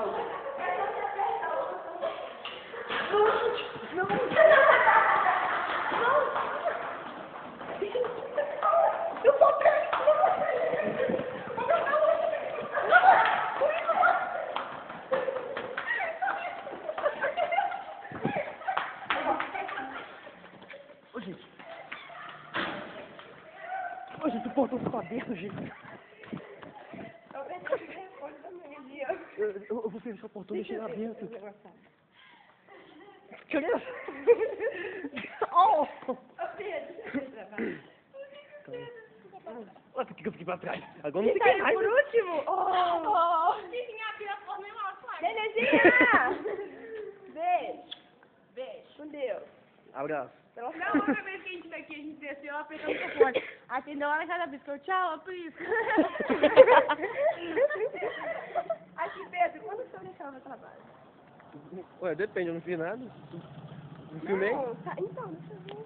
Não. Eu tô perto. Ô, gente. Ô, gente, o portão ficou aberto, gente. Eu vou fechar o portão e deixar ele aberto. Criança! Oh! Olha por que eu fiquei pra trás. Agora não fiquei mais. Por último? Oh! Belezinha! Beijo. Beijo. Com Deus. Abraço. Na outra vez que a gente veio aqui, a gente desceu apertando o telefone. Atendeu a hora cada vez. Falou, tchau, prisca. Aqui, Pedro, quando o senhor deixava o trabalho? Ué, depende, eu não fiz nada. Não filmei? Não, tá, então, deixa eu ver.